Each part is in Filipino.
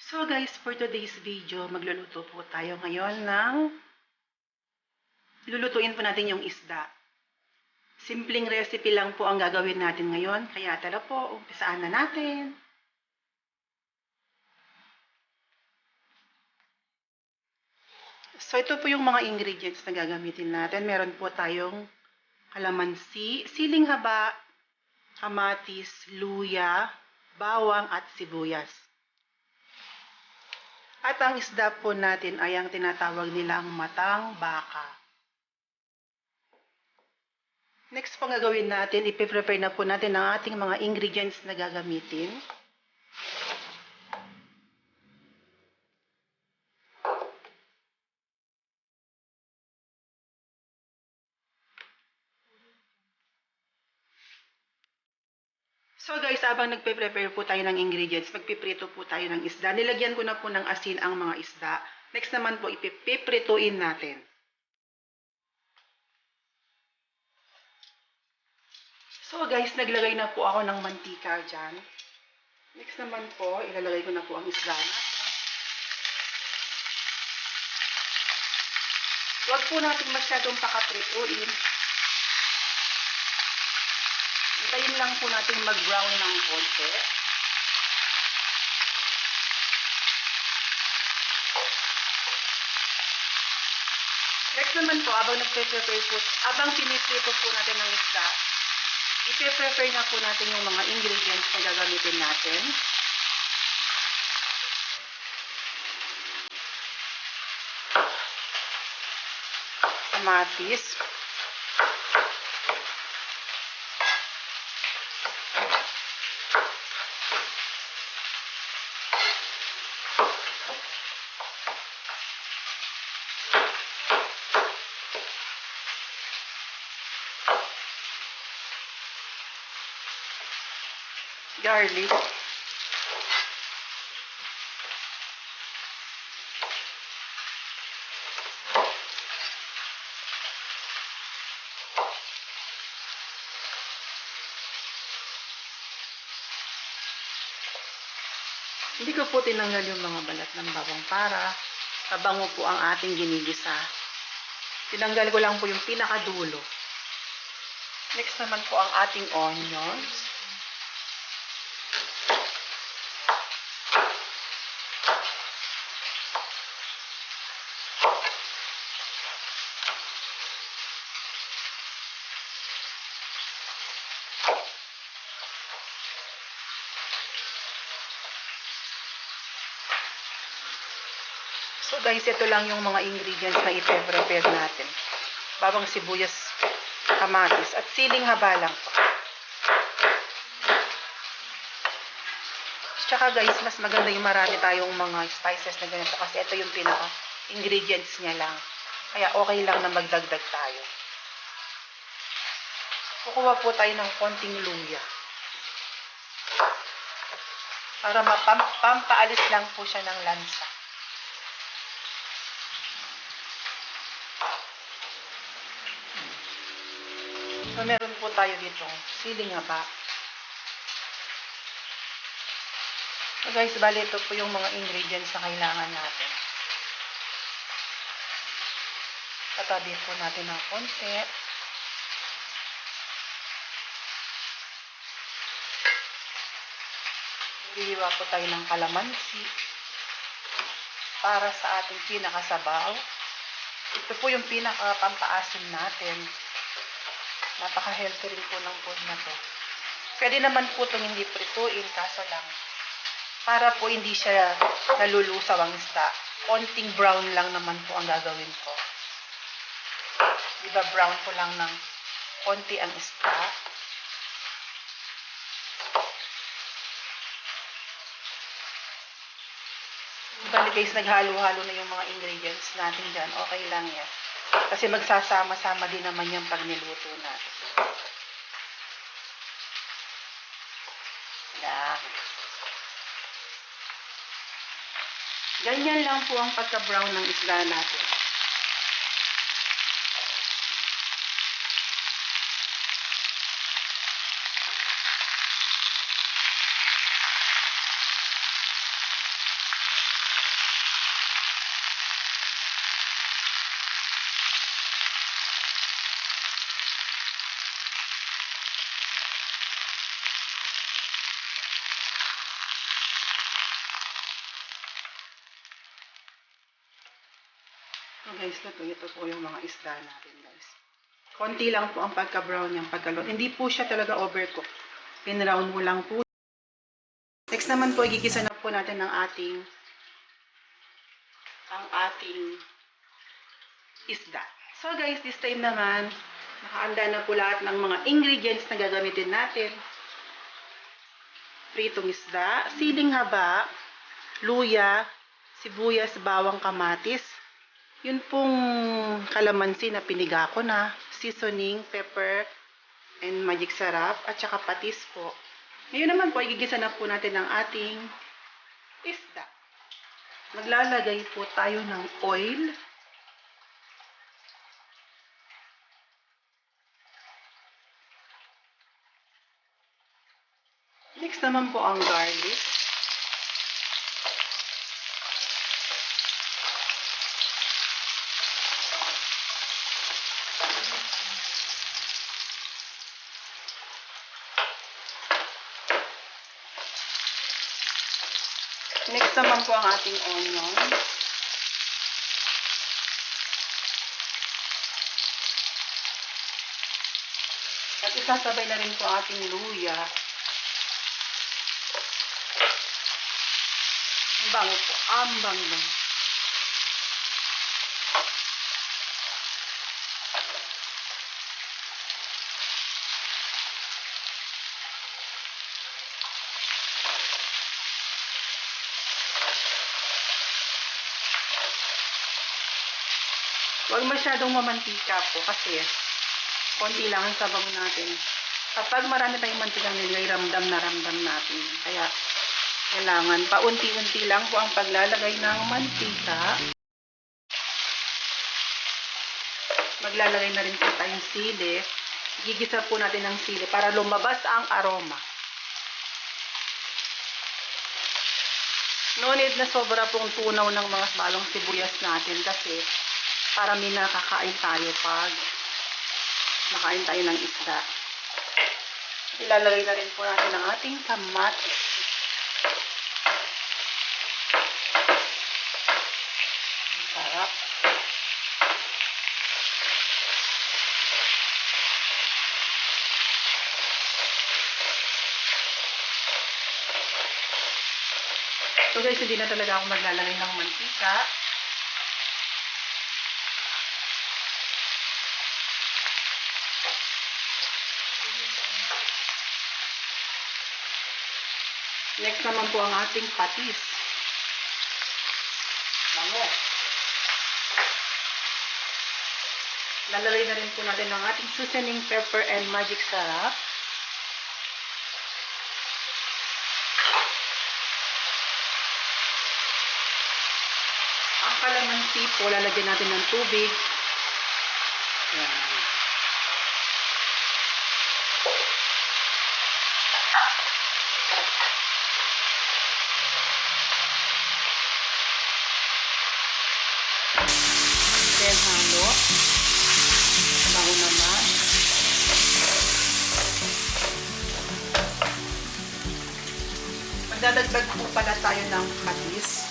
So guys, for today's video, magluluto po tayo ngayon ng lulutuin po natin yung isda. Simpleng recipe lang po ang gagawin natin ngayon, kaya tara po, umpisaan na natin. So ito po yung mga ingredients na gagamitin natin. Meron po tayong kalamansi, siling haba, kamatis, luya, bawang at sibuyas. At ang isda po natin ay ang tinatawag nilang matang baka. Next po gagawin natin, ipiprepare na po natin ang ating mga ingredients na gagamitin. So guys, habang nagpe-prepare po tayo ng ingredients, magpiprito po tayo ng isda. Nilagyan ko na po ng asin ang mga isda. Next naman po, ipiprituin natin. So guys, naglagay na po ako ng mantika dyan. Next naman po, ilalagay ko na po ang isda natin. Huwag po natin masyadong pakaprituin. Hintayin lang po natin mag-brown ng konti. Next naman po, habang nagpe-prepare po, habang piniprito po natin ng isda, ipe-prepare na po natin yung mga ingredients na gagamitin natin. Kamatis. Garlic. Hindi ko po tinanggal yung mga balat ng bawang para mabango po ang ating ginigisa. Tinanggal ko lang po yung pinakadulo. Next naman po ang ating onions. So guys, ito lang yung mga ingredients na i-prepare natin. Bawang, sibuyas, kamatis, at siling haba lang po. Tsaka guys, mas maganda yung marami tayong mga spices na ganito kasi ito yung pinaka-ingredients niya lang. Kaya okay lang na magdagdag tayo. Kukuha po tayo ng konting luya. Para pampaalis lang po siya ng lansa. So, meron po tayo ditong siling haba. So guys, bali ito po yung mga ingredients na kailangan natin. Tatabi po natin ng konti. Hiwa po tayo ng kalamansi para sa ating pinakasabaw. Ito po yung pinaka-pampaasim natin. Napaka-healthy rin po ng food na to. Pwede naman po itong hindi prituin, kaso lang para po hindi siya nalulusaw ang isda. Konting brown lang naman po ang gagawin ko. Diba brown ko lang ng konti ang isda. Bali guys, naghalo-halo na yung mga ingredients natin dyan. Okay lang yan. Kasi magsasama-sama din naman yung pag niluto natin. Yan. Ganyan lang po ang pagka-brown ng isda natin. guys, ito po yung mga isda natin guys. Konti lang po ang pagka-brown niyang pagkalot. Hindi po siya talaga overcook. Pinround mo lang po. Next naman po, igigisa na po natin ang ating isda. So guys, this time naman, nakaanda na po lahat ng mga ingredients na gagamitin natin. Pritong isda, siling haba, luya, sibuyas, bawang, kamatis. Yun pong kalamansi na piniga ko na, seasoning, pepper, and magic sarap, at saka patis po. Ngayon naman po, igigisa na po natin ang ating isda. Maglalagay po tayo ng oil. Next naman po ang garlic. Next naman po ang ating onion. At isasabay na rin po ating luya. Ang bango po. Ang bango. Huwag masyadong mamantika po kasi konti lang ang sabaw natin. Kapag marami tayong mantika nilagay, ramdam na ramdam natin. Kaya kailangan paunti-unti lang po ang paglalagay ng mantika. Maglalagay na rin po tayong sili. Gigisa po natin ng sili para lumabas ang aroma. No need na sobra pong tunaw ng mga balong sibuyas natin kasi para may nakakain tayo pag nakain tayo ng isda. Ilalagay na rin po natin ang ating kamatis. Ang sarap. So guys, hindi na talaga ako maglalagay ng mantika. Next naman po ang ating patis. Bango. Lalagay na rin po natin ang ating seasoning, pepper, and magic sarap. Ang kalamansi po, lalagyan natin ng tubig. Yan. Then halo. Bango naman. Magdadagdag po pala tayo ng patis.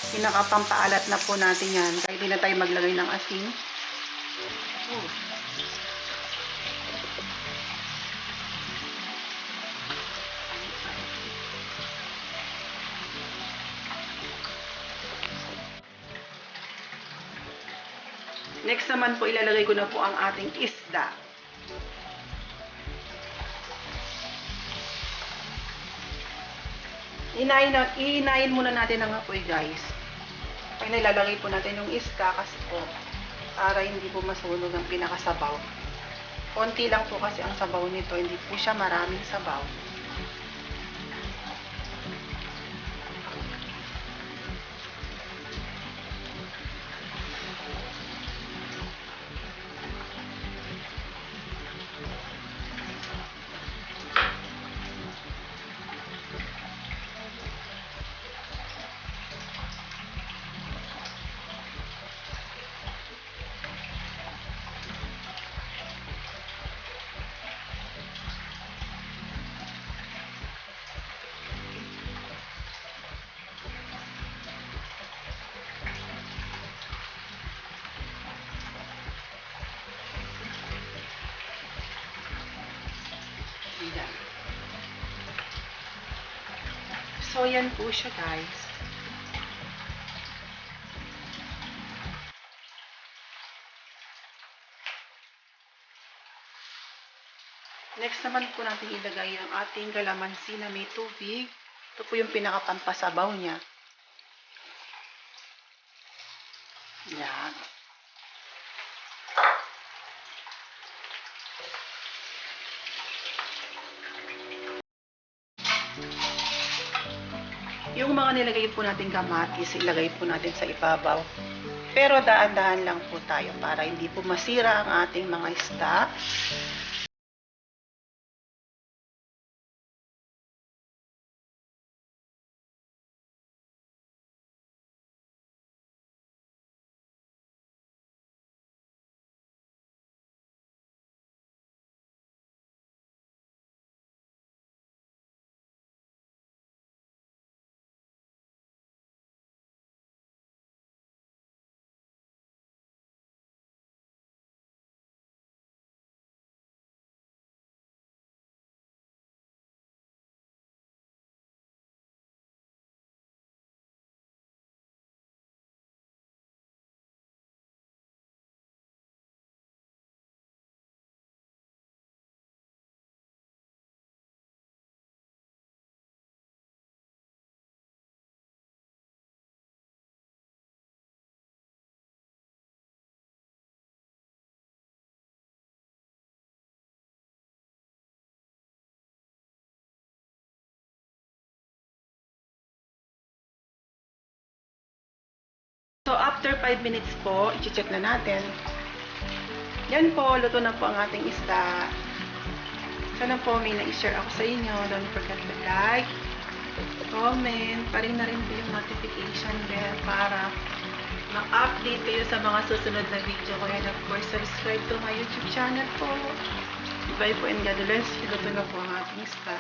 Pinakapampaalat na po natin yan. Kahit hindi na tayo maglagay ng asin. Next naman po, ilalagay ko na po ang ating isda. Iinayin muna natin ang apoy guys. Pag nilalagay po natin yung isda kasi po, para hindi po masunog ang pinakasabaw. Konti lang po kasi ang sabaw nito, hindi po siya maraming sabaw. So, yan po siya, guys. Next naman po natin ilagay ang ating kalamansi na may tubig. Ito po yung pinakapampasabaw niya. Yan. Yung mga nilagay po natin kamatis, ilagay po natin sa ibabaw. Pero daan-dahan lang po tayo para hindi po masira ang ating mga isda. So, after 5 minutes po, i-check na natin. Yan po, luto na po ang ating isda. Sana po may na-share ako sa inyo. Don't forget to like, comment, pa rin na rin po yung notification bell para ma-update kayo sa mga susunod na video ko. And of course, subscribe to my YouTube channel po. Bye po and God bless. Luto na po ang ating isda.